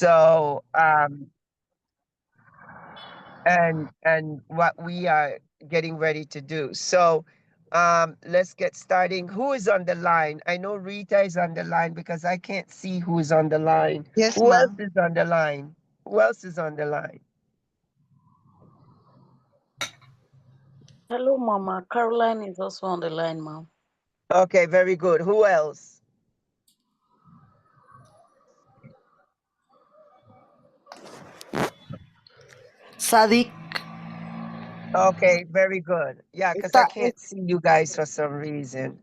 So, and what we are getting ready to do. So, let's get starting. Who is on the line? I know Rita is on the line because I can't see who is on the line. Yes, Who else ma'am. is on the line? Who else is on the line? Hello, Mama. Caroline is also on the line, Mom. Okay, very good. Who else? Sadik. Okay, very good. Yeah, because I Está, can't see you guys for some reason.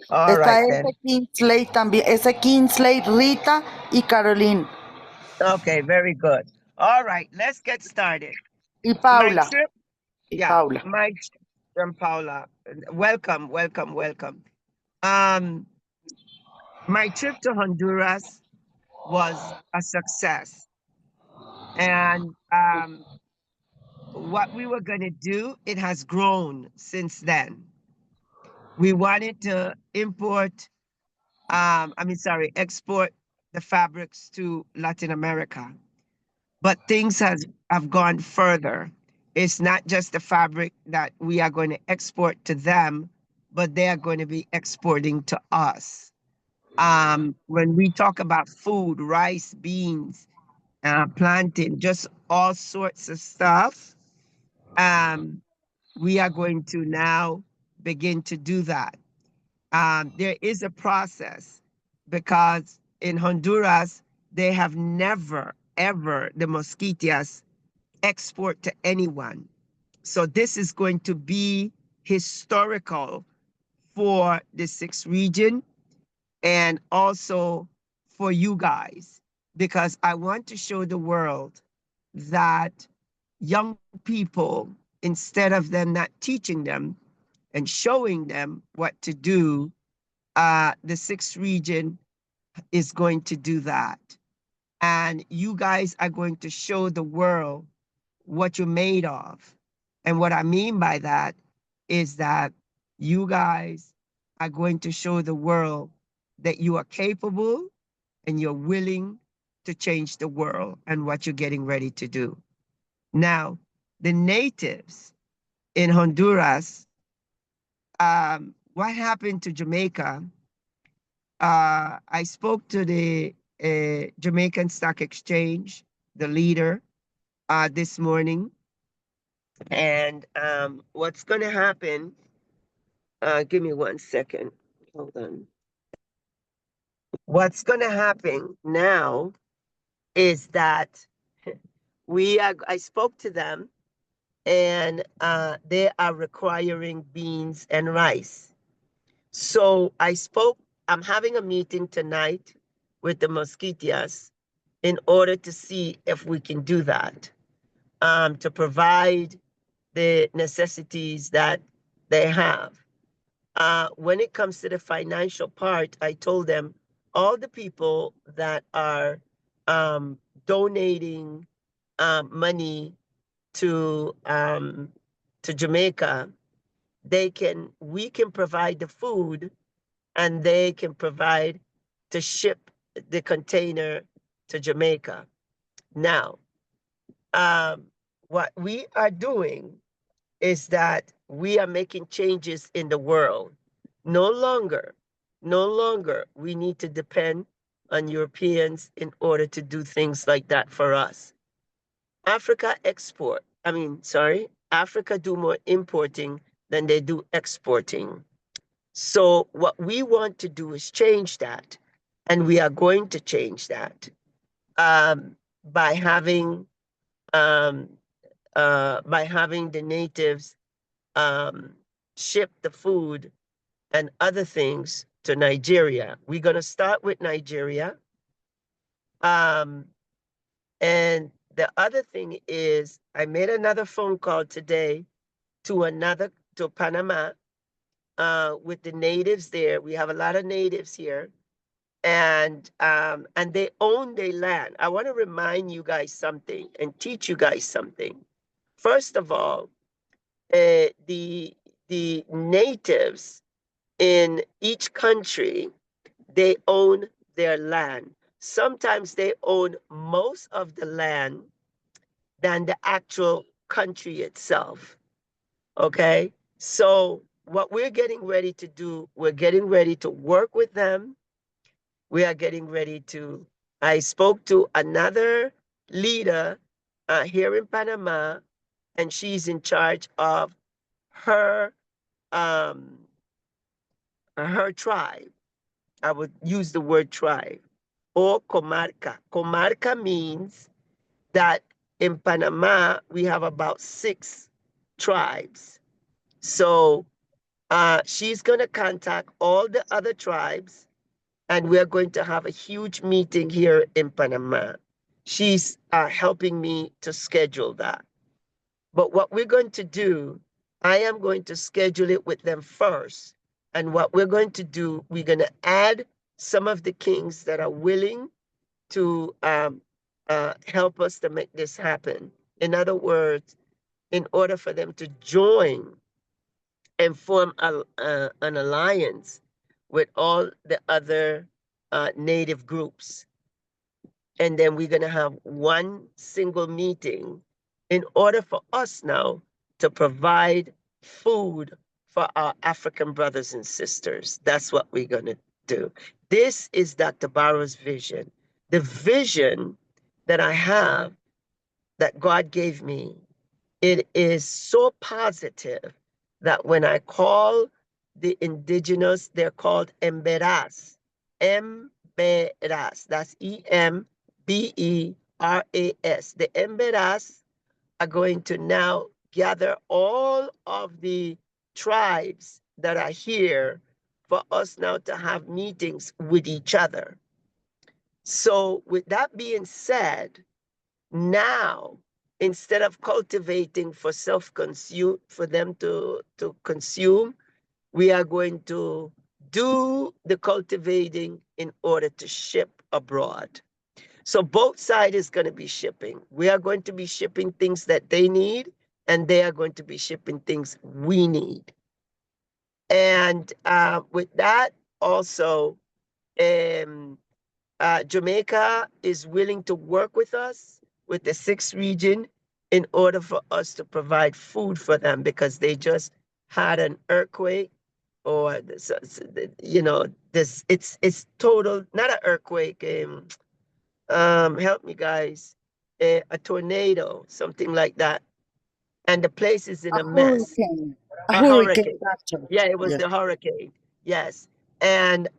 All está right ese then. Kingsley también, ese Kingsley, Rita y Caroline. Okay, very good. All right, let's get started. Y My Paula. trip, Y yeah, Paula. and Paula. Welcome, welcome, welcome. Um, my trip to Honduras was a success. And what we were going to do, it has grown since then. We wanted to export the fabrics to Latin America. But things have gone further. It's not just the fabric that we are going to export to them, but they are going to be exporting to us. When we talk about food, rice, beans, plantain, just all sorts of stuff, um, we are going to now begin to do that. There is a process because in Honduras, they have never, ever, the mosquitias export to anyone. So this is going to be historical for the sixth region and also for you guys, because I want to show the world that young people, instead of them not teaching them and showing them what to do, the sixth region is going to do that. And you guys are going to show the world what you're made of. And what I mean by that is that you guys are going to show the world that you are capable and you're willing to change the world and what you're getting ready to do. Now, the natives in Honduras, what happened to Jamaica? I spoke to the Jamaican Stock Exchange, the leader, this morning. And what's going to happen, give me 1 second. Hold on. What's going to happen now is that I spoke to them and they are requiring beans and rice. So I'm having a meeting tonight with the Mosquitias in order to see if we can do that, to provide the necessities that they have. When it comes to the financial part, I told them all the people that are donating money to Jamaica, we can provide the food and they can provide to ship the container to Jamaica. Now, what we are doing is that we are making changes in the world. No longer, no longer we need to depend on Europeans in order to do things like that for us. Africa do more importing than they do exporting. So what we want to do is change that, and we are going to change that by having um, the natives ship the food and other things to Nigeria. We're going to start with Nigeria. Um, and the other thing is, I made another phone call today to Panama with the natives there. We have a lot of natives here, and they own their land. I want to remind you guys something and teach you guys something. First of all, the natives in each country, they own their land. sometimes they own most of the land than the actual country itself. Okay. So what we're getting ready to do, we're getting ready to work with them. We are getting ready to, I spoke to another leader here in Panama, and she's in charge of her um her tribe. I would use the word tribe or comarca. Comarca means that in Panama we have about 6 tribes. So she's going to contact all the other tribes, and we're going to have a huge meeting here in Panama. She's helping me to schedule that. But what we're going to do, I am going to schedule it with them first. And what we're going to do, we're going to add some of the kings that are willing to help us to make this happen. In other words, in order for them to join and form an alliance with all the other native groups. And then we're going to have one single meeting in order for us now to provide food for our African brothers and sisters. That's what we're going to do. This is Dr. Barrow's vision. The vision that I have, that God gave me, it is so positive that when I call the indigenous, they're called emberas. Emberas. That's Emberas. The emberas are going to now gather all of the tribes that are here for us now to have meetings with each other. So, with that being said, now, instead of cultivating for self-consume, for them to consume, we are going to do the cultivating in order to ship abroad. So both sides is going to be shipping. We are going to be shipping things that they need, and they are going to be shipping things we need. And with that, also, um, Jamaica is willing to work with us, with the 6th region, in order for us to provide food for them, because they just had an earthquake, or you know, this it's total, not an earthquake. Help me, guys. A tornado, something like that, and the place is in A a mess. hurricane. A A hurricane, hurricane. actually. Yeah, it was Yes. the hurricane. Yes, and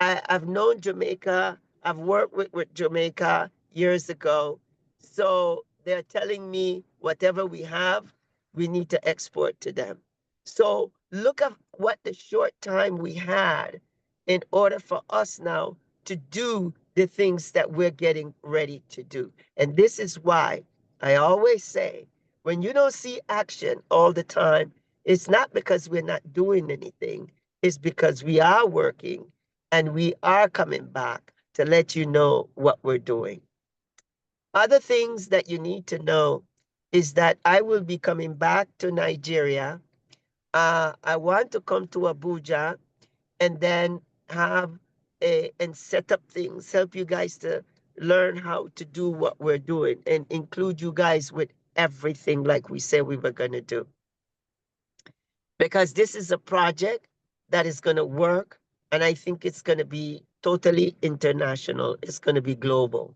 I've known Jamaica. I've worked with Jamaica years ago. So they're telling me whatever we have, we need to export to them. So look at what the short time we had in order for us now to do the things that we're getting ready to do. And this is why I always say, when you don't see action all the time, it's not because we're not doing anything, it's because we are working, and we are coming back to let you know what we're doing. Other things that you need to know is that I will be coming back to Nigeria. I want to come to Abuja and then have and set up things, help you guys to learn how to do what we're doing, and include you guys with everything like we said we were going to do. Because this is a project that is going to work, and I think it's going to be totally international. It's going to be global.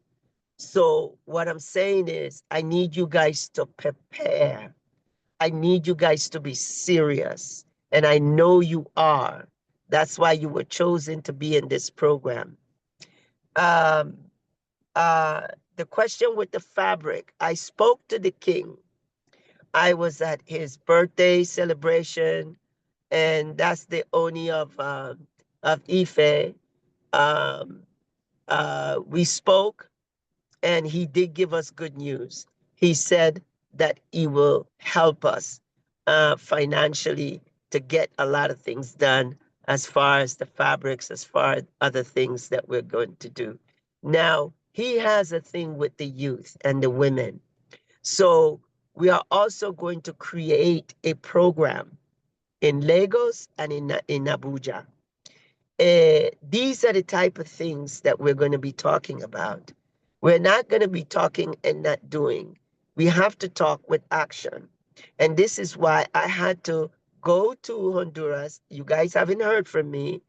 So what I'm saying is, I need you guys to prepare. I need you guys to be serious, and I know you are. That's why you were chosen to be in this program. Um, uh, the question with the fabric, I spoke to the king. I was at his birthday celebration, and that's the Oni of Ife. Um, we spoke, and he did give us good news. He said that he will help us financially to get a lot of things done, as far as the fabrics, as far as other things that we're going to do. Now, he has a thing with the youth and the women. So we are also going to create a program in Lagos and in Abuja. These are the type of things that we're going to be talking about. We're not going to be talking and not doing. We have to talk with action. And this is why I had to go to Honduras. You guys haven't heard from me,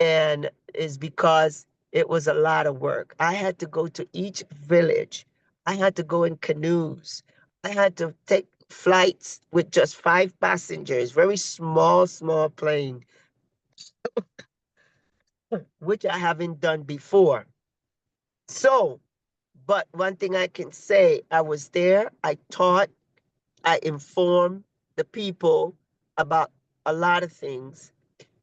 and is because it was a lot of work. I had to go to each village. I had to go in canoes. I had to take flights with just 5 passengers, very small, small plane, which I haven't done before. So, but one thing I can say, I was there, I taught, I informed the people about a lot of things.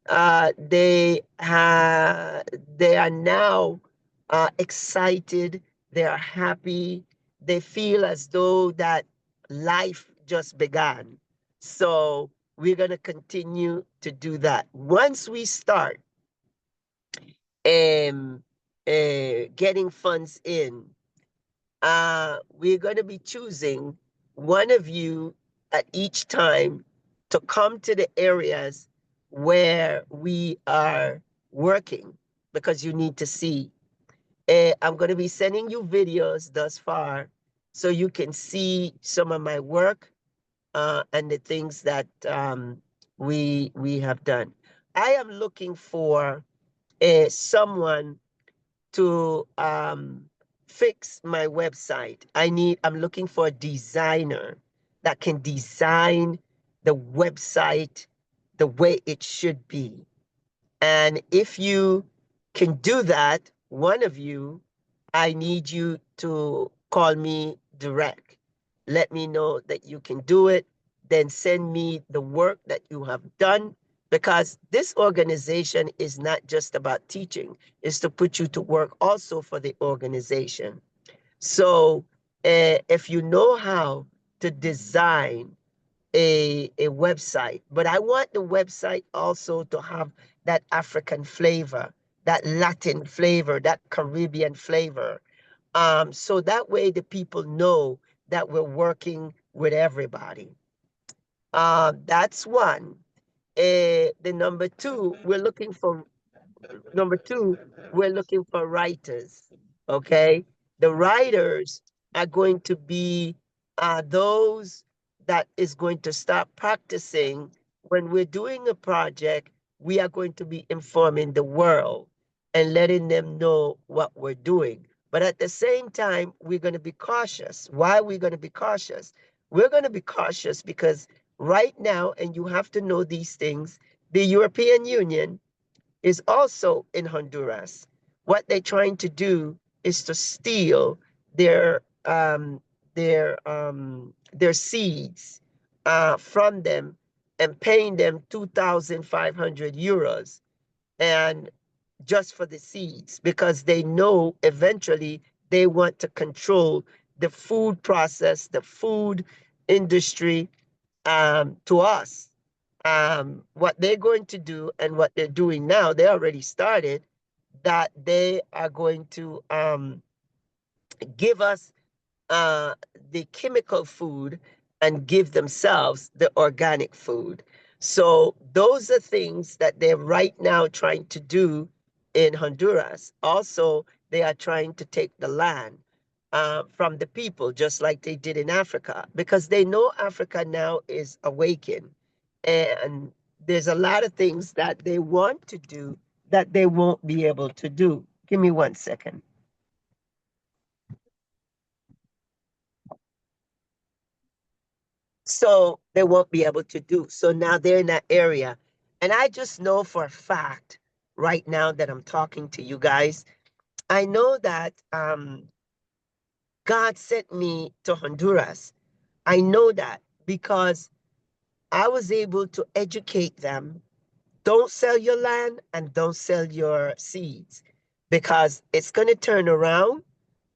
They are now excited. They are happy. They feel as though that life just began. So we're gonna continue to do that. Once we start um, getting funds in, we're going to be choosing one of you at each time to come to the areas where we are working, because you need to see. I'm going to be sending you videos thus far so you can see some of my work and the things that we have done. I am looking for someone to fix my website. I'm looking for a designer that can design the website the way it should be. And if you can do that, one of you, I need you to call me direct. Let me know that you can do it. Then send me the work that you have done, because this organization is not just about teaching, it's to put you to work also for the organization. So if you know how to design a website, but I want the website also to have that African flavor, that Latin flavor, that Caribbean flavor. So that way the people know that we're working with everybody. That's one. The number two, we're looking for writers. Okay, the writers are going to be those that is going to start practicing. When we're doing a project, we are going to be informing the world and letting them know what we're doing. But at the same time, we're going to be cautious. Why are we going to be cautious? We're going to be cautious because right now, and you have to know these things, the European Union is also in Honduras. What they're trying to do is to steal their their seeds from them and paying them 2,500 euros, and just for the seeds, because they know eventually they want to control the food process, the food industry, to us. What they're going to do and what they're doing now, they already started, that they are going to give us uh, the chemical food and give themselves the organic food. So those are things that they're right now trying to do in Honduras. Also, they are trying to take the land from the people, just like they did in Africa, because they know Africa now is awakened. And there's a lot of things that they want to do that they won't be able to do. Give me 1 second. So they won't be able to do. So now they're in that area. And I just know for a fact right now that I'm talking to you guys, I know that God sent me to Honduras. I know that because I was able to educate them. Don't sell your land and don't sell your seeds, because it's going to turn around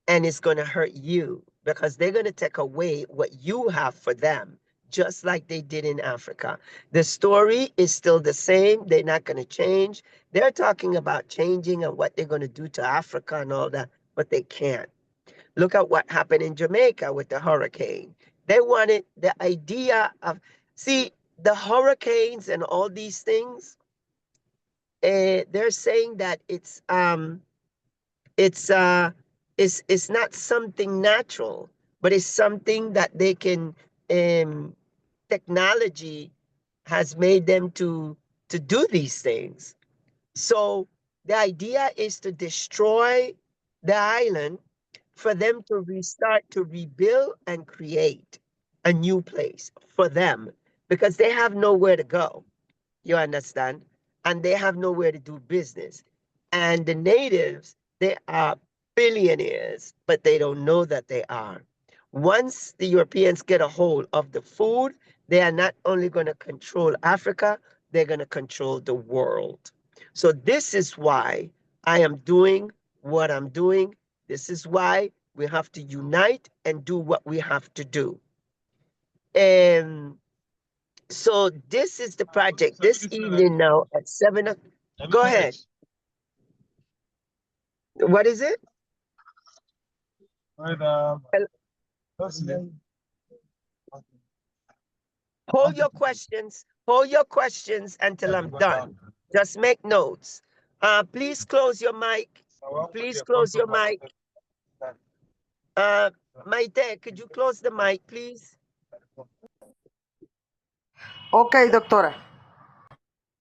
and it's going to hurt you, because they're going to take away what you have for them, just like they did in Africa. The story is still the same. They're not going to change. They're talking about changing and what they're going to do to Africa and all that, but they can't. Look at what happened in Jamaica with the hurricane. They wanted the idea of, see, the hurricanes and all these things, they're saying that it's it's not something natural, but it's something that they can technology has made them to do these things. So the idea is to destroy the island for them to restart, to rebuild and create a new place for them because they have nowhere to go. You understand? And they have nowhere to do business. And the natives, they are billionaires, but they don't know that they are. Once the Europeans get a hold of the food, they are not only going to control Africa, they're going to control the world. So this is why I am doing what I'm doing. This is why we have to unite and do what we have to do. And so this is the project this evening now at 7 Go ahead. What is it? Hold your questions. Hold your questions until I'm done. Just make notes. Please close your mic. Please close your mic. Maite, could you close the mic, please? Ok, doctora.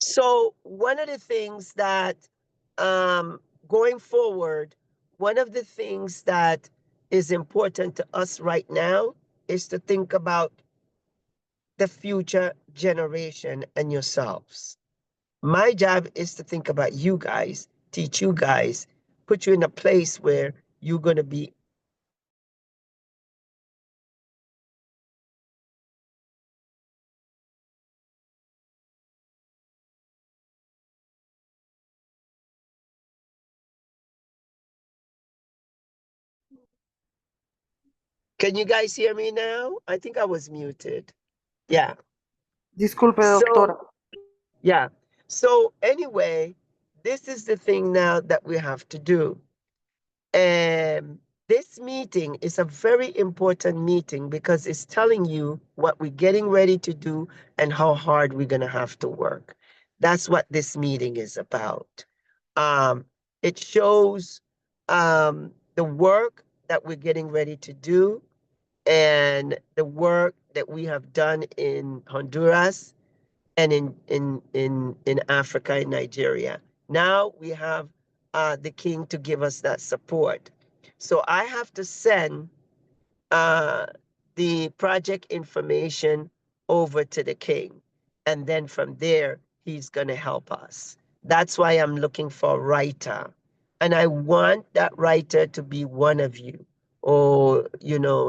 So one of the things that going forward, one of the things that is important to us right now is to think about the future generation and yourselves. My job is to think about you guys, teach you guys, put you in a place where you're going to be. Can you guys hear me now? I think I was muted. Yeah. Disculpe, So, doctora. yeah. So, anyway, this is the thing now that we have to do. And this meeting is a very important meeting because it's telling you what we're getting ready to do and how hard we're going to have to work. That's what this meeting is about. It shows the work that we're getting ready to do and the work that we have done in Honduras and in Africa, in Nigeria. Now we have the king to give us that support. So I have to send uh, the project information over to the king. And then from there, he's going to help us. That's why I'm looking for a writer. And I want that writer to be one of you or,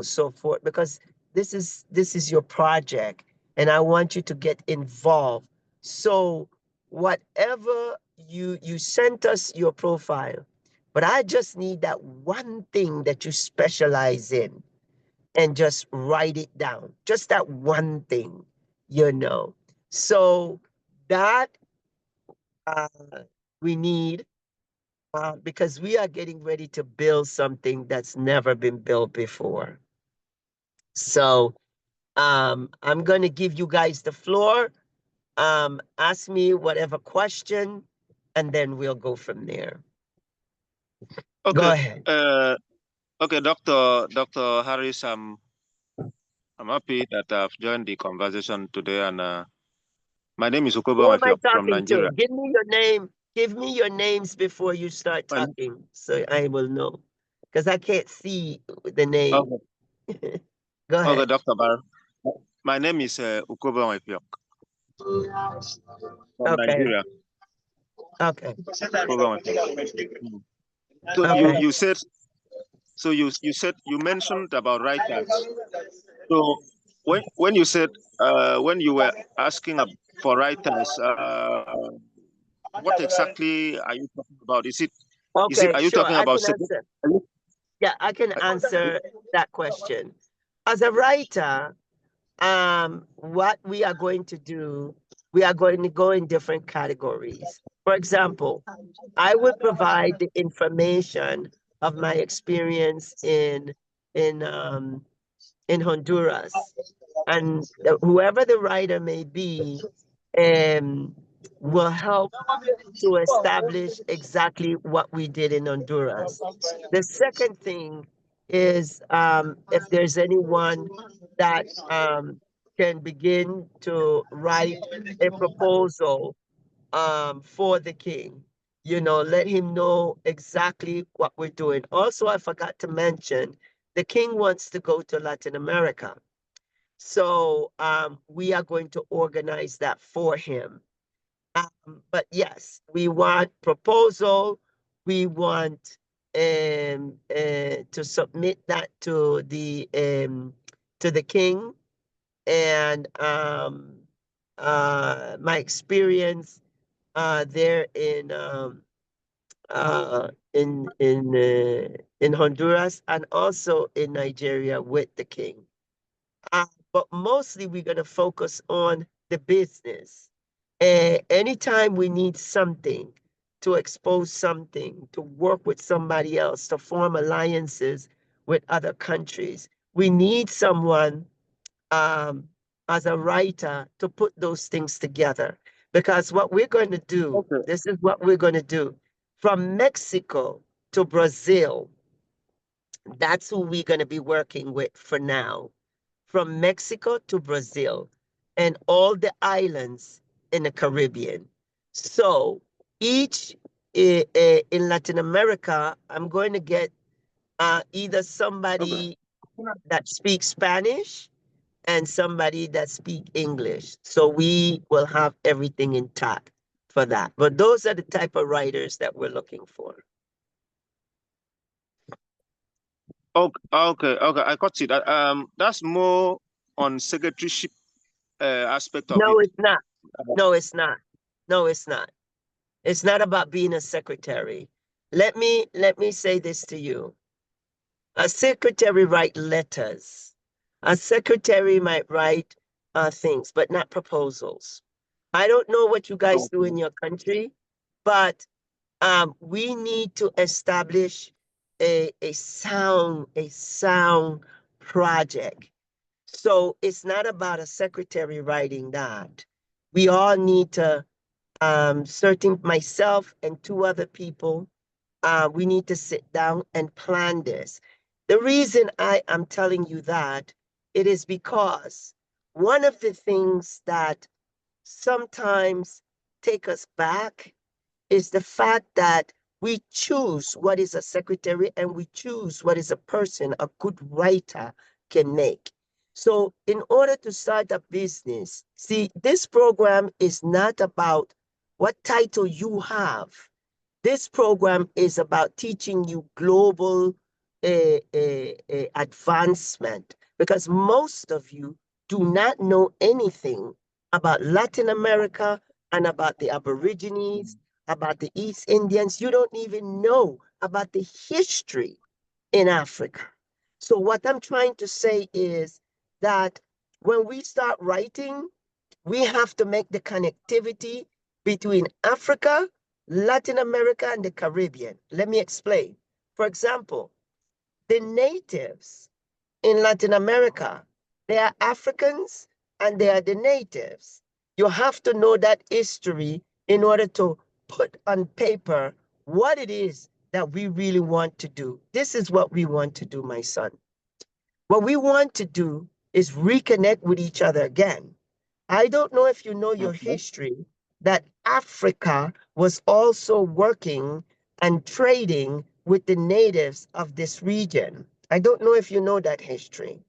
so forth, because this is your project and I want you to get involved. So whatever you sent us your profile, but I just need that one thing that you specialize in and just write it down. Just that one thing, you know. So that uh, we need because we are getting ready to build something that's never been built before. So I'm going to give you guys the floor. Ask me whatever question, and then we'll go from there. Go Okay. ahead. Okay, Dr. Harris, I'm happy that I've joined the conversation today, and my name is Ukobo Who am I from talking to? Nigeria. Give me your name. Give me your names before you start My, talking, so I will know. Because I can't see the name. okay, Go okay, ahead. Dr. Bar. My name is Ukobo from Okay. Nigeria. Okay. Ukobo Mm. So you Okay. you said you mentioned about writers. So when you said when you were asking for writers, what exactly are you talking about? Okay. Are you Sure. talking I about can answer. Yeah, I can answer that question. As a writer, what we are going to do, we are going to go in different categories. For example, I will provide the information of my experience in um, in Honduras, and whoever the writer may be, um, will help to establish exactly what we did in Honduras. The second thing is if there's anyone that can begin to write a proposal for the king, let him know exactly what we're doing. Also, I forgot to mention, the king wants to go to Latin America. So we are going to organize that for him. But yes, we want proposal. We want to submit that to the king. And my experience there in Honduras and also in Nigeria with the king. But mostly we're going to focus on the business. Anytime we need something to expose something, to work with somebody else, to form alliances with other countries, we need someone as a writer to put those things together. Because what we're going to do, Okay. this is what we're going to do. From Mexico to Brazil, that's who we're going to be working with for now. From Mexico to Brazil and all the islands in the Caribbean. So each in Latin America, I'm going to get either somebody that speaks Spanish and somebody that speak English. So we will have everything intact for that. But those are the type of writers that we're looking for. Okay. I got it. That's more on secretaryship aspect of No, it. it's not. No, it's not. No, it's not. It's not about being a secretary. Let me say this to you. A secretary write letters. A secretary might write things, but not proposals. I don't know what you guys do in your country, but we need to establish a sound project. So it's not about a secretary writing that. We all need to certain myself and two other people, we need to sit down and plan this. The reason I am telling you that, it is because one of the things that sometimes take us back is the fact that we choose what is a secretary and we choose what is a person a good writer can make. So, in order to start a business, see, this program is not about what title you have. This program is about teaching you global advancement because most of you do not know anything about Latin America and about the Aborigines, about the East Indians. You don't even know about the history in Africa. So, what I'm trying to say is that when we start writing, we have to make the connectivity between Africa, Latin America, and the Caribbean. Let me explain. For example, the natives in Latin America, they are Africans and they are the natives. You have to know that history in order to put on paper what it is that we really want to do. This is what we want to do, my son. What we want to do is reconnect with each other again. I don't know if you know your history, that Africa was also working and trading with the natives of this region. I don't know if you know that history.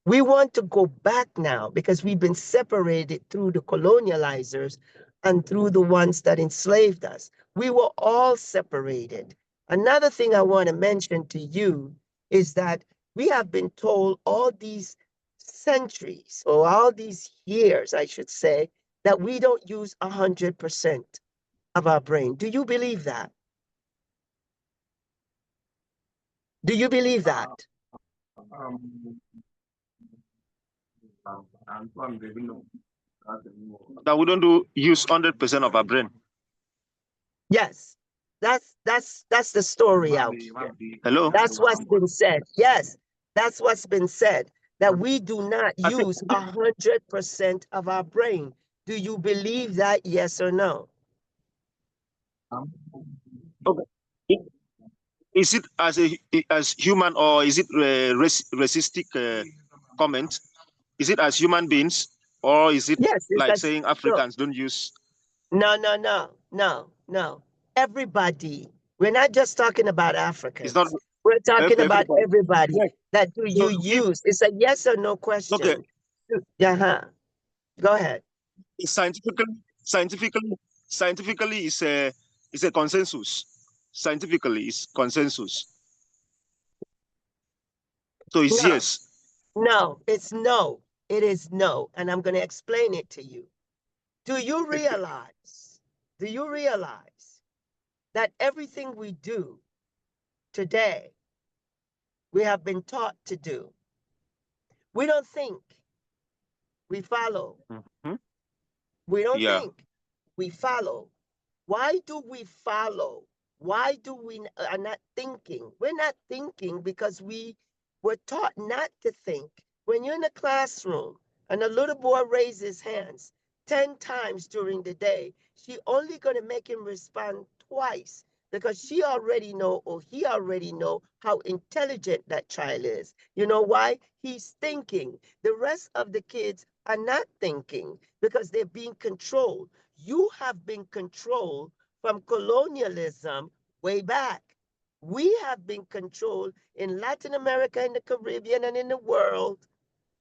We want to go back now because we've been separated through the colonializers and through the ones that enslaved us. We were all separated. Another thing I want to mention to you is that we have been told all these centuries or all these years, I should say, that we don't use 100% of our brain. Do you believe that? Do you believe that? That we don't do use 100% of our brain. Yes. That's the story out here. Hello? That's what's been said. Yes, that's what's been said. That we do not I think use 100% of our brain. Do you believe that, yes or no? Okay. Is it as human, or is it racistic comment? Is it as human beings, or is it Yes, it's like that's saying no, Africans don't use? no. Everybody. We're not just talking about It's not Africans. We're talking about everybody. everybody. Yes. That do So you if use? It's a yes or no okay, question. Uh-huh. Go ahead. scientifically, scientifically, scientifically, is a consensus. Scientifically, it's consensus. So it's No, yes. no, it's no. It is no. And I'm going to explain it to you. Do you realize, do you realize that everything we do today, we have been taught to do? We don't think, we follow. Mhm. We don't Yeah. think, we follow. Why do we follow? Why do we are not thinking? We're not thinking because we were taught not to think. When you're in a classroom and a little boy raises his hands 10 times during the day, she only going to make him respond twice because she already know or he already know how intelligent that child is. You know why? He's thinking. The rest of the kids are not thinking because they're being controlled. You have been controlled from colonialism way back. We have been controlled in Latin America, in the Caribbean, and in the world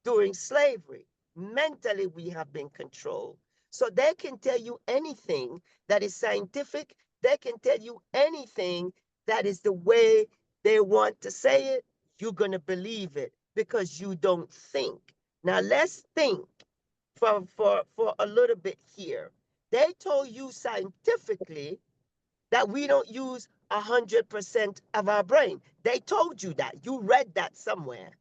during slavery. Mentally, we have been controlled. So they can tell you anything that is scientific. They can tell you anything that is the way they want to say it. You're going to believe it because you don't think. Now, let's think for a little bit here. They told you scientifically that we don't use 100% of our brain. They told you that. You read that somewhere.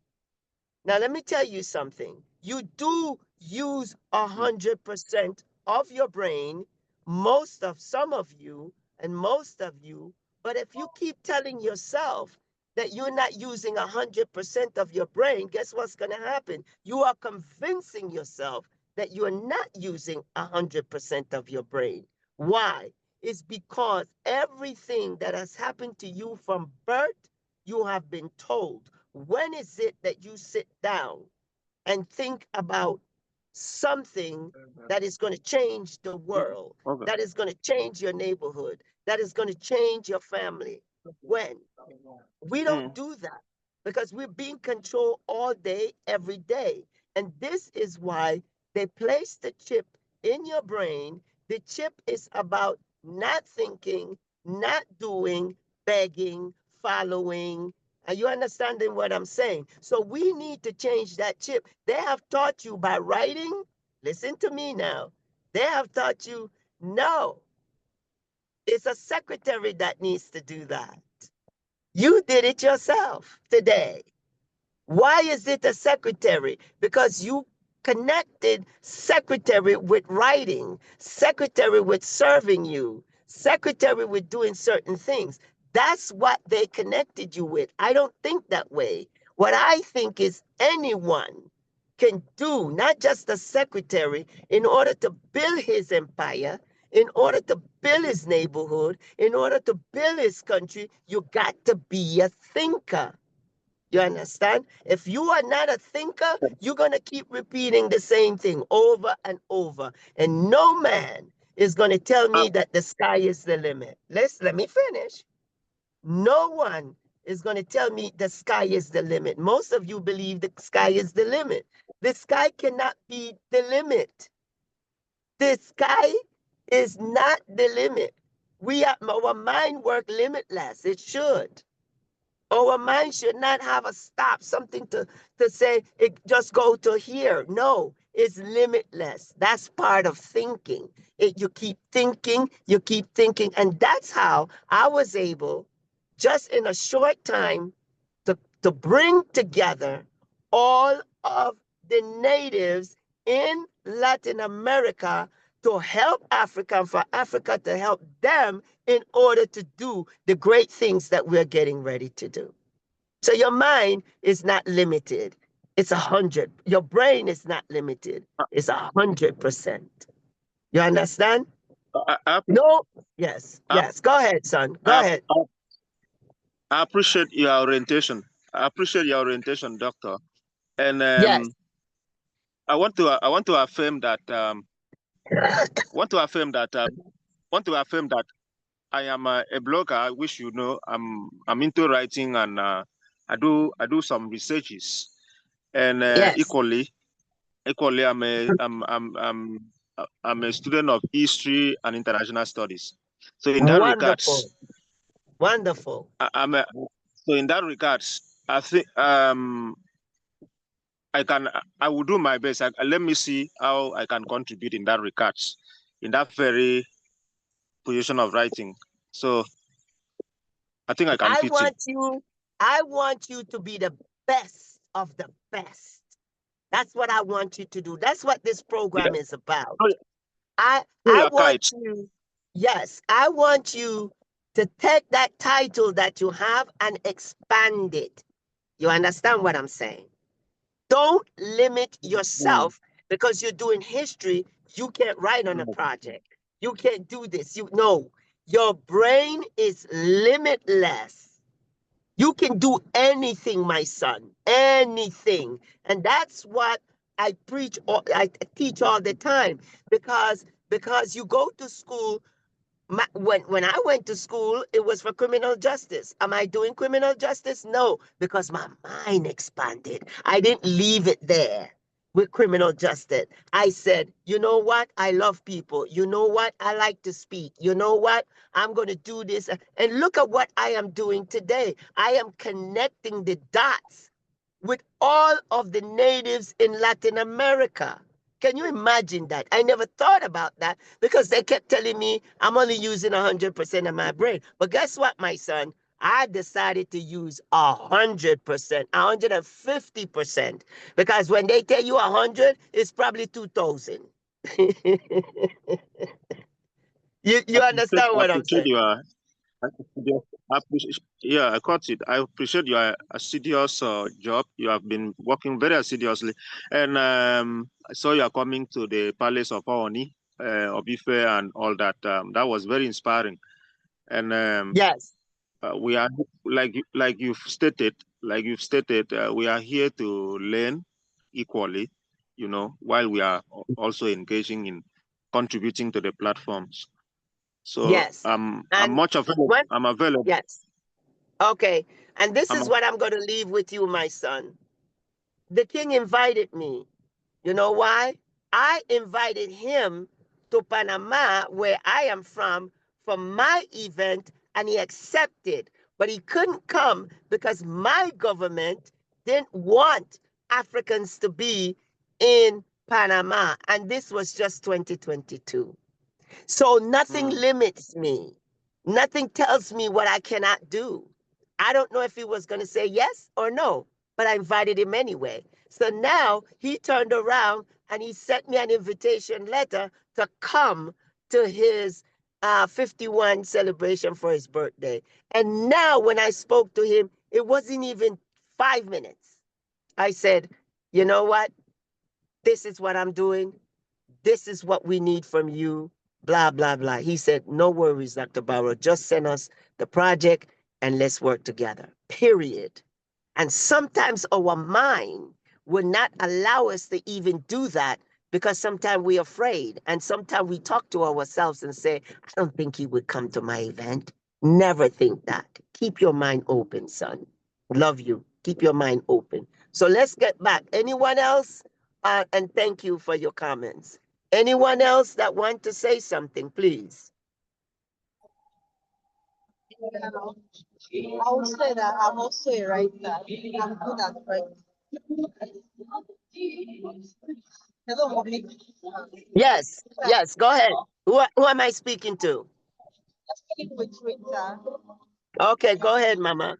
Now, let me tell you something. You do use Mm. 100% of your brain, most of some of you, and most of you. But if you keep telling yourself that you're not using 100% of your brain, guess what's going to happen? You are convincing yourself that you are not using 100% of your brain. Why? It's because everything that has happened to you from birth, you have been told. When is it that you sit down and think about something that is going to change the world, Okay. that is going to change your neighborhood, that is going to change your family? When? We don't Mm. do that because we're being controlled all day, every day. And this is why they place the chip in your brain. The chip is about not thinking, not doing, begging, following. Are you understanding what I'm saying? So we need to change that chip. They have taught you by writing. Listen to me now. They have taught you, no, it's a secretary that needs to do that. You did it yourself today. Why is it a secretary? Because you connected secretary with writing, secretary with serving you, secretary with doing certain things. That's what they connected you with. I don't think that way. What I think is anyone can do, not just a secretary, in order to build his empire, in order to build his neighborhood, in order to build his country, you got to be a thinker. You understand? If you are not a thinker, you're going to keep repeating the same thing over and over. And no man is going to tell Uh, me that the sky is the limit. Let me finish. No one is going to tell me the sky is the limit. Most of you believe the sky is the limit. The sky cannot be the limit. The sky is not the limit. Our mind work limitless. It should. Our mind should not have a stop, something to say it just go to here. No, it's limitless. That's part of thinking. You keep thinking. And that's how I was able, just in a short time, to bring together all of the natives in Latin America to help Africa and for Africa to help them in order to do the great things that we're getting ready to do. So your mind is not limited. It's 100. Your brain is not limited. It's 100%. You understand? I, No. Yes. I, Yes. Go ahead, son. Go I, ahead. I appreciate your orientation. I appreciate your orientation, doctor. And Yes. I want to affirm that want to affirm that want to affirm that I am a blogger, which you know I'm into writing, and I do some researches, and Yes. equally I'm a student of history and international studies. So in that regards, Wonderful. Wonderful. I'm a, so in that regards, I think I will do my best. Let me see how I can contribute in that regards, in that very position of writing. So I think I can I fit in. want you, I want you to be the best of the best. That's what I want you to do. That's what this Yeah. program is about. Throw throw I your want kite. you, yes, I want you to take that title that you have and expand it. You understand what I'm saying? Don't limit Mm. yourself because you're doing history. You can't write on a project. You can't do this. You know, your brain is limitless. You can do anything, my son, anything. And that's what I preach or I teach all the time because you go to school when I went to school, it was for criminal justice. Am I doing criminal justice? No, because my mind expanded. I didn't leave it there with criminal justice. I said, you know what? I love people. You know what? I like to speak. You know what? I'm going to do this. And look at what I am doing today. I am connecting the dots with all of the natives in Latin America. Can you imagine that? I never thought about that because they kept telling me I'm only using 100% of my brain. But guess what, my son? I decided to use 100%, 150%, because when they tell you 100, it's probably 2,000. You understand I what I'm appreciate saying? your yeah, I caught it. I appreciate your assiduous job. You have been working very assiduously, and I saw you are coming to the Palace of Oni, of Ife, and all that. That was very inspiring. And Yes, we are like you've stated, we are here to learn equally, while we are also engaging in contributing to the platforms. So yes. I'm And much available. what? I'm available. Yes. Okay. And this I'm is what I'm going to leave with you, my son. The king invited me. You know why? I invited him to Panama, where I am from, for my event, and he accepted. But he couldn't come because my government didn't want Africans to be in Panama. And this was just 2022. So nothing mm, limits me. Nothing tells me what I cannot do. I don't know if he was going to say yes or no, but I invited him anyway. So now he turned around and he sent me an invitation letter to come to his 51 celebration for his birthday. And now when I spoke to him, it wasn't even 5 minutes. I said, you know what? This is what I'm doing. This is what we need from you, blah, blah, blah. He said, no worries, Dr. Barrow. Just send us the project and let's work together, period. And sometimes our mind will not allow us to even do that because sometimes we're afraid. And sometimes we talk to ourselves and say, I don't think he would come to my event. Never think that. Keep your mind open, son. Love you. Keep your mind open. So let's get back. Anyone else? And thank you for your comments. Anyone else that want to say something, please? Yeah. I would say that I'm also a writer. I'm good at writing. Hello, mommy. Yes, yes, go ahead. Who am I speaking to? Just speaking with Rita. Okay, go ahead, Mama.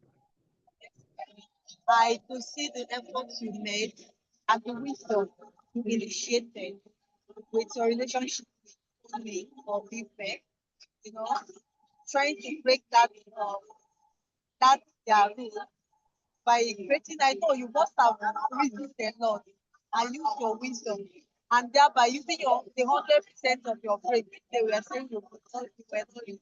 I to see the efforts you made and the wisdom you initiated with your relationship with me or Bife, you know, trying to break that their rule by creating. I know you must have reasoned a lot and use your wisdom and thereby using the 100% of your brain, which they were saying you were not using,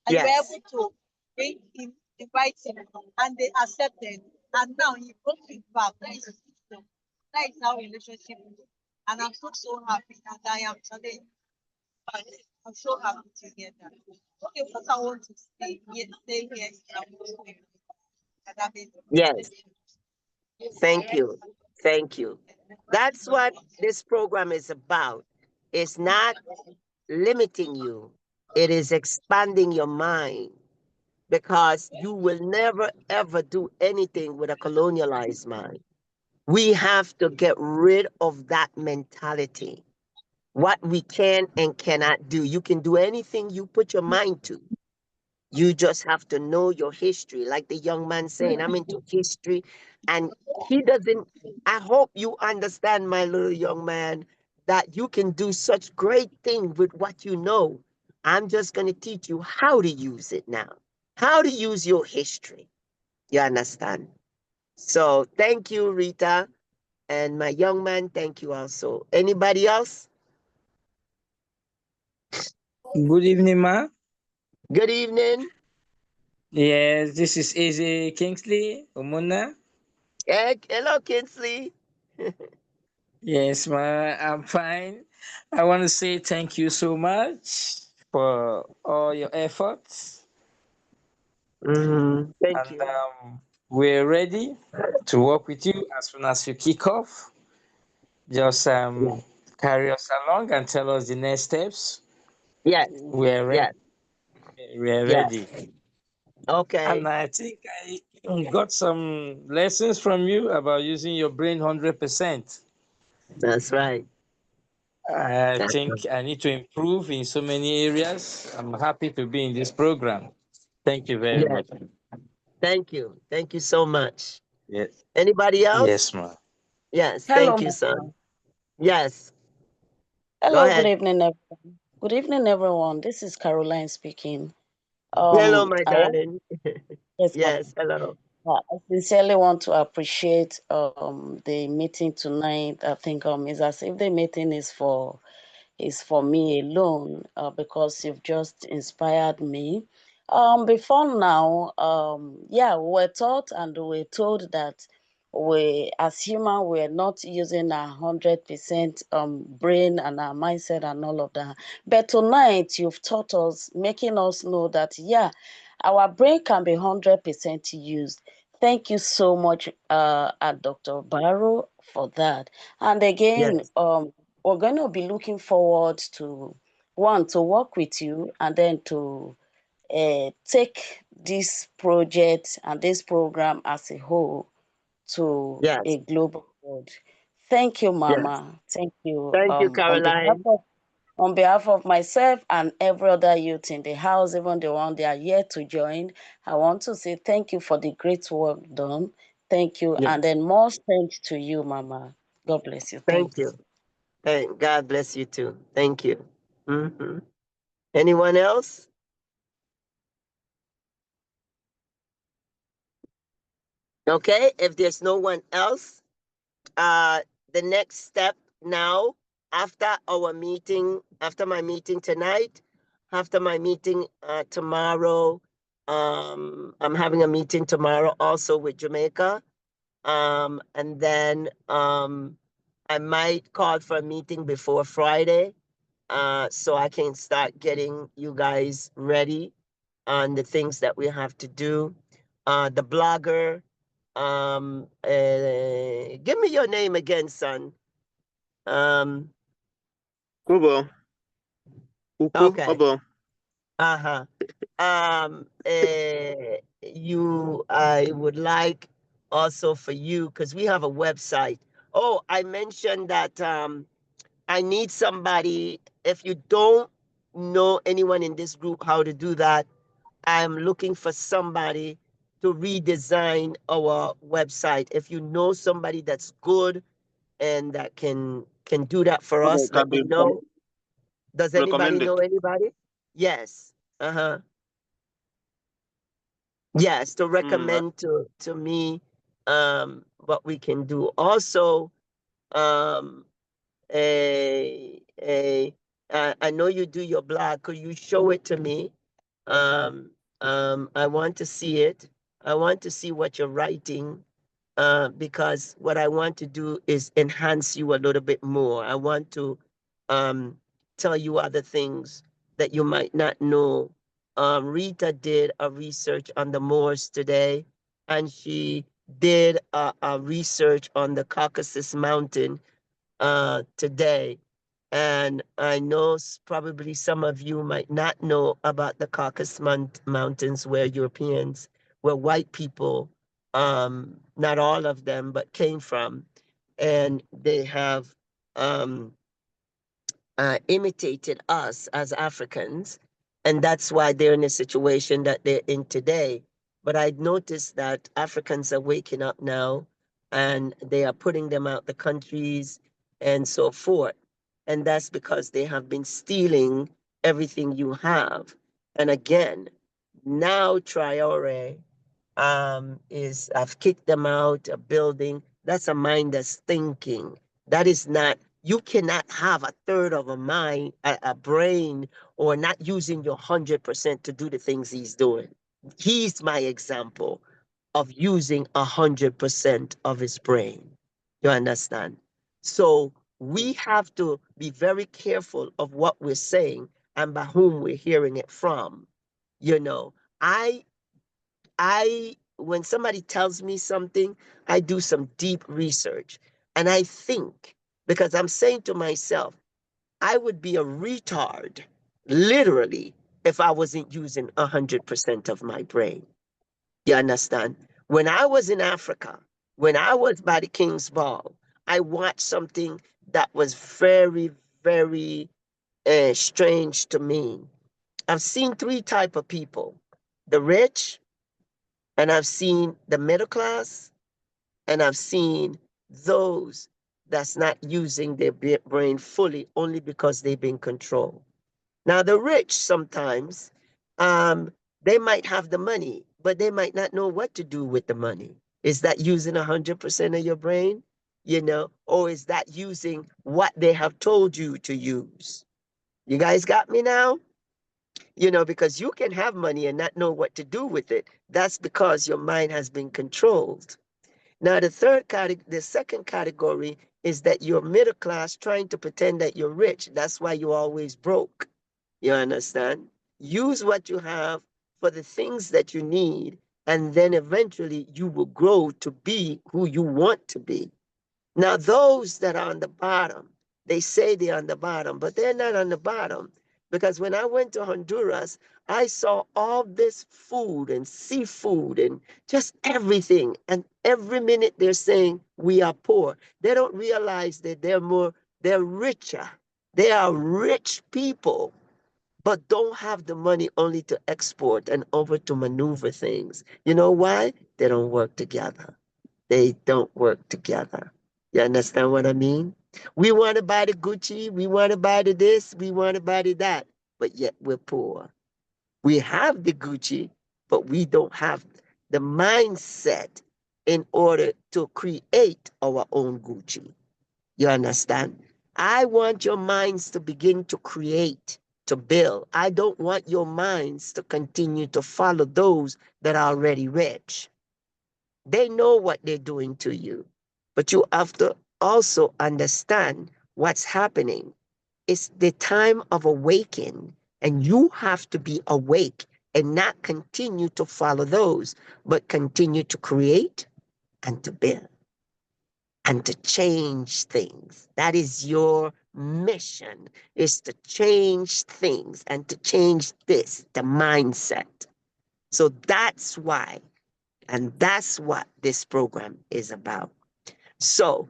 and you were Yes. able to bring in the right thing, and they accepted, and now you brought it back. That is the system. That is how relationship is. And I'm so happy that I am today. I'm so happy to hear that. Okay, what I want to say here is that Yes. Thank you. Thank you. That's what this program is about. It's not limiting you, it is expanding your mind because you will never ever do anything with a colonialized mind. We have to get rid of that mentality. What we can and cannot do. You can do anything you put your mind to. You just have to know your history. Like the young man saying, I'm into history. And he doesn't, I hope you understand, my little young man, that you can do such great things with what you know. I'm just going to teach you how to use it now, how to use your history. You understand? So thank you, Rita. And my young man, thank you also. Anybody else? Good evening, ma. Good evening. Yes, this is Easy Kingsley Umuna. Hello, Kinsley. Yes, ma, I'm fine. I want to say thank you so much for all your efforts, Thank and you. we're ready to work with you as soon as you kick off. Just Yes, carry us along and tell us the next steps. yes, We're ready. yes. We're Yes. ready. And Okay. I think I got some lessons from you about using your brain 100%. That's right. I That's right. think I need to improve in so many areas. I'm happy to be in this program. Thank you very Yes. much. Thank you. Thank you so much. Yes, Anybody else? yes, ma'am. Yes. Hello, Thank you, Mama. son. Yes. Go Hello, good ahead. evening, everyone. Good evening, everyone. This is Caroline speaking. Hello, my I want darling. yes, Yes. Mama. Hello. I sincerely want to appreciate the meeting tonight. I think it's as if the meeting is for me alone because you've just inspired me. Before now, yeah, we were taught and we were told that we, as human, we're not using our 100% brain and our mindset and all of that. But tonight, you've taught us, making us know that, yeah, our brain can be 100% used. Thank you so much, Dr. Barrow, for that. And again, Yes. we're going to be looking forward to one to work with you and then to take this project and this program as a whole to Yes. a global world. Thank you, Yes. Mama. Thank you. Thank you, Caroline. On behalf of myself and every other youth in the house, even the one they are yet to join, I want to say thank you for the great work done. Thank you, and Yes. then more strength to you, Mama. God bless you. Thank Thanks. you. Thank God bless you too. Thank you. Anyone else? Okay. If there's no one else, uh, the next step now, after our meeting, after my meeting tonight, after my meeting tomorrow, I'm having a meeting tomorrow also with Jamaica. And then I might call for a meeting before Friday, so I can start getting you guys ready on the things that we have to do. The blogger, give me your name again, son. Um, Ubo, Uku, okay. Obo. Uh-huh. I would like also for you, because we have a website. Oh, I mentioned that I need somebody. If you don't know anyone in this group how to do that, I'm looking for somebody to redesign our website. If you know somebody that's good and that can do that for Okay, us, can let me be know. Does anybody recommended. know anybody? Yes. Uh-huh. Yes, to Mm, recommend to me what we can do. Also, um I know you do your blog. Could you show it to me? Um, I want to see it. I want to see what you're writing, because what I want to do is enhance you a little bit more. I want to um, tell you other things that you might not know. Rita did a research on the Moors today, and she did a research on the Caucasus Mountain today. And I know probably some of you might not know about the Caucasus Mountains, where Europeans, where white people, not all of them, but came from. And they have um, imitated us as Africans. And that's why they're in the situation that they're in today. But I noticed that Africans are waking up now, and they are putting them out the countries and so forth. And that's because they have been stealing everything you have. And again, now Traore is, I've kicked them out a building. That's a mind that's thinking. That is not, you cannot have a third of a mind, a brain, or not using your 100% to do the things he's doing. He's my example of using 100% of his brain. You understand? So we have to be very careful of what we're saying and by whom we're hearing it from. You know, I when somebody tells me something, I do some deep research. And I think, because I'm saying to myself, I would be a retard, literally, if I wasn't using 100% of my brain. You understand? When I was in Africa, when I was by the King's Ball, I watched something that was very, very strange to me. I've seen three type of people: the rich, and I've seen the middle class, and I've seen those that's not using their brain fully only because they've been controlled. Now, the rich sometimes, they might have the money, but they might not know what to do with the money. Is that using 100% of your brain? You know, or is that using what they have told you to use? You guys got me now? You know, because you can have money and not know what to do with it. That's because your mind has been controlled. Now, the second category is that you're middle class trying to pretend that you're rich. That's why you're always broke. You understand? Use what you have for the things that you need, and then eventually you will grow to be who you want to be. Now, those that are on the bottom, they say they're on the bottom, but they're not on the bottom. Because when I went to Honduras, I saw all this food and seafood and just everything. And every minute they're saying we are poor. They don't realize that they're richer. They are rich people, but don't have the money only to export and over to maneuver things. You know why? They don't work together. They don't work together. You understand what I mean? We want to buy the Gucci, we want to buy the this, we want to buy the that, but yet we're poor. We have the Gucci, but we don't have the mindset in order to create our own Gucci. You understand? I want your minds to begin to create, to build. I don't want your minds to continue to follow those that are already rich. They know what they're doing to you. But you have to also understand what's happening. It's the time of awakening, and you have to be awake and not continue to follow those, but continue to create and to build and to change things. That is your mission, is to change things and to change this, the mindset. So that's why, and that's what this program is about. So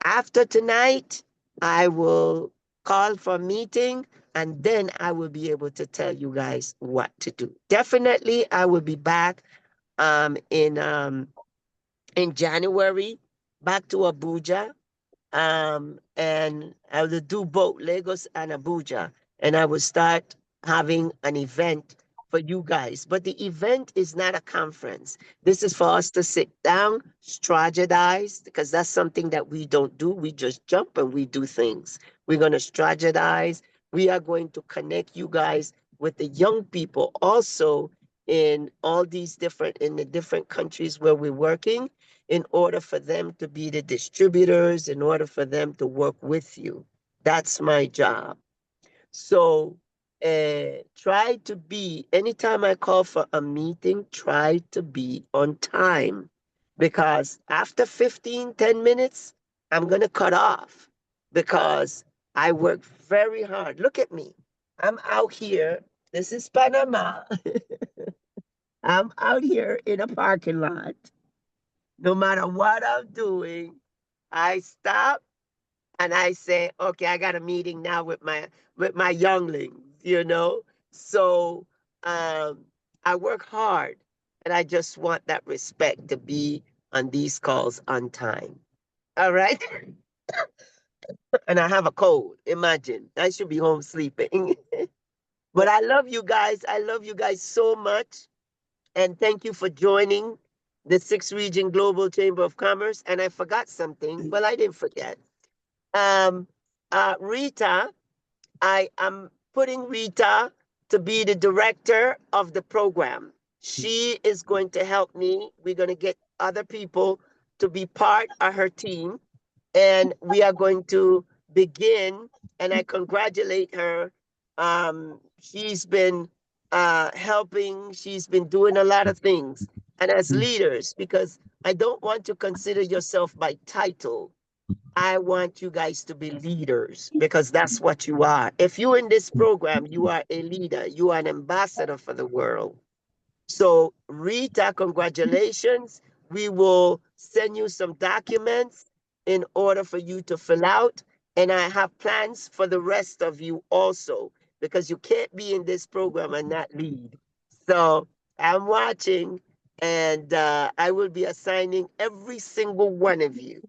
after tonight, I will call for a meeting, and then I will be able to tell you guys what to do. Definitely, I will be back in January, back to Abuja, and I will do both Lagos and Abuja, and I will start having an event for you guys. But the event is not a conference. This is for us to sit down, strategize, because that's something that we don't do. We just jump and we do things. We're going to strategize. We are going to connect you guys with the young people also in all these different, in the different countries where we're working, in order for them to be the distributors, in order for them to work with you. That's my job. So try to be, anytime I call for a meeting, try to be on time, because after 10 minutes, I'm going to cut off because I work very hard. Look at me. I'm out here. This is Panama. I'm out here in a parking lot. No matter what I'm doing, I stop and I say, okay, I got a meeting now with my younglings, you know. So I work hard, and I just want that respect to be on these calls on time. All right. And I have a cold. Imagine I should be home sleeping. But I love you guys. I love you guys so much. And thank you for joining the Sixth Region Global Chamber of Commerce. And I forgot something. Well, I didn't forget. Um, Rita, I am putting Rita to be the director of the program. She is going to help me. We're going to get other people to be part of her team, and we are going to begin. And I congratulate her. She's been helping. She's been doing a lot of things. And as leaders, because I don't want to consider yourself by title, I want you guys to be leaders, because that's what you are. If you're in this program, you are a leader. You are an ambassador for the world. So, Rita, congratulations. We will send you some documents in order for you to fill out. And I have plans for the rest of you also, because you can't be in this program and not lead. So, I'm watching, and I will be assigning every single one of you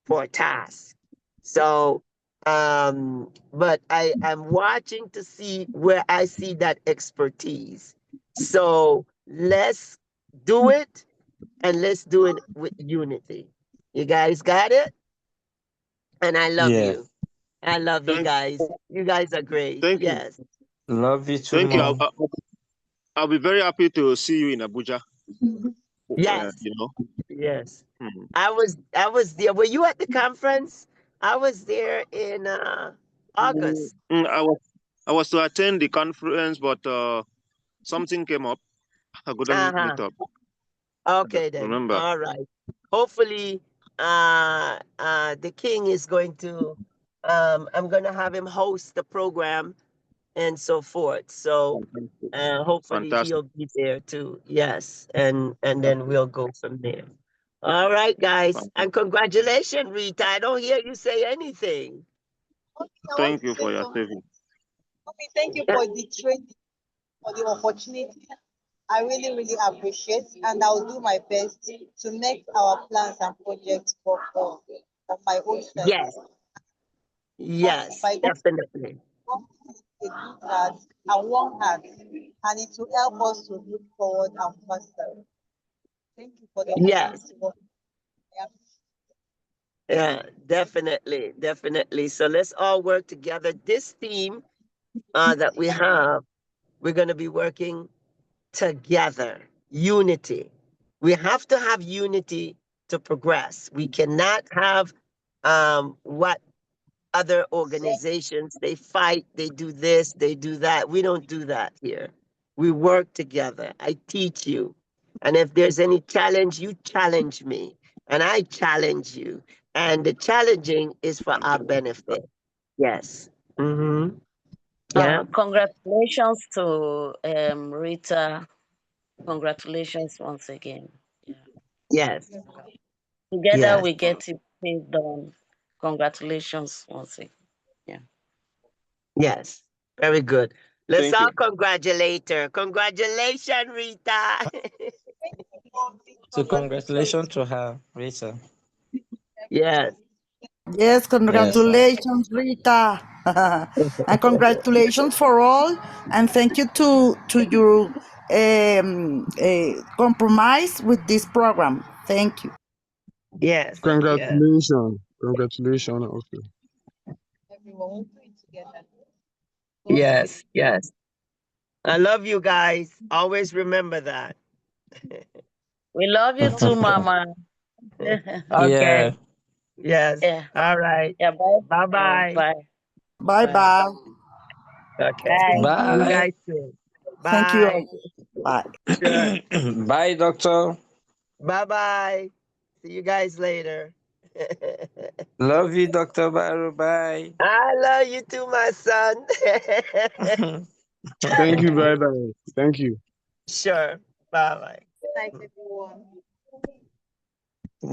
for a task. So, but I am watching to see where I see that expertise. So let's do it, and let's do it with unity. You guys got it? And I love Yeah. you. I love you Thank, guys. You guys are great. thank you, Yes. Love you too, thank you. mom. I'll be very happy to see you in Abuja. Yes. You know. Yes. Hmm. I was there. Were you at the conference? I was there in August. I was to attend the conference, but something came up. I couldn't Uh-huh. meet up. Okay then. Remember? All right. Hopefully the king is going to I'm going to have him host the program and so forth. So Fantastic. hopefully Fantastic. he'll be there too. Yes. And then we'll go from there. All right, guys. And Fantastic. congratulations, Rita. I don't hear you say anything. Okay, I want Thank to you say for your something. saving. Okay, thank you Yeah. for the training, for the opportunity. I really, really appreciate, and I'll do my best to make our plans and projects work for my own self. Yes. Yes, By God, definitely. a good heart and one heart, and it will help us to look forward and faster. Thank you for the opportunity Yes. to work. Yeah. Yeah, definitely. Definitely. So let's all work together. This team that we have, we're going to be working together. Unity. We have to have unity to progress. We cannot have what other organizations, they fight, they do this, they do that. We don't do that here. We work together. I teach you. And if there's any challenge, you challenge me. And I challenge you. And the challenging is for our Fantastic. benefit. Yes. Mm-hmm. Yeah. Congratulations to Rita. Congratulations once again. Yeah. Yes. Together Yes. we get it done. Congratulations once again. Yeah. Yes. Very good. Let's Thank you. all congratulate her. Congratulations, Rita. Thank you for the So congratulations. congratulations to her, Rita. Yes. Yes, Yes, ma'am. congratulations, Rita. And congratulations for all, and thank you to your compromise with this program. Thank you. Yes, yes, Congratulations. Congratulations also. Everyone will do it together. God yes, willing. yes. I love you guys. Always remember that. We love you too, Mama. Okay. Yeah. Yes. Yeah. All right. Yeah. Bye. Bye bye. Bye. Bye Bye. bye. Okay. Bye. See you Bye. guys soon. Thank you Bye. all. Bye. Sure. Bye, doctor. Bye bye. See you guys later. Love you, Dr. Barrow. Bye. I love you too, my son. Thank you. Bye bye. Thank you. Sure. Bye bye. Good night, everyone.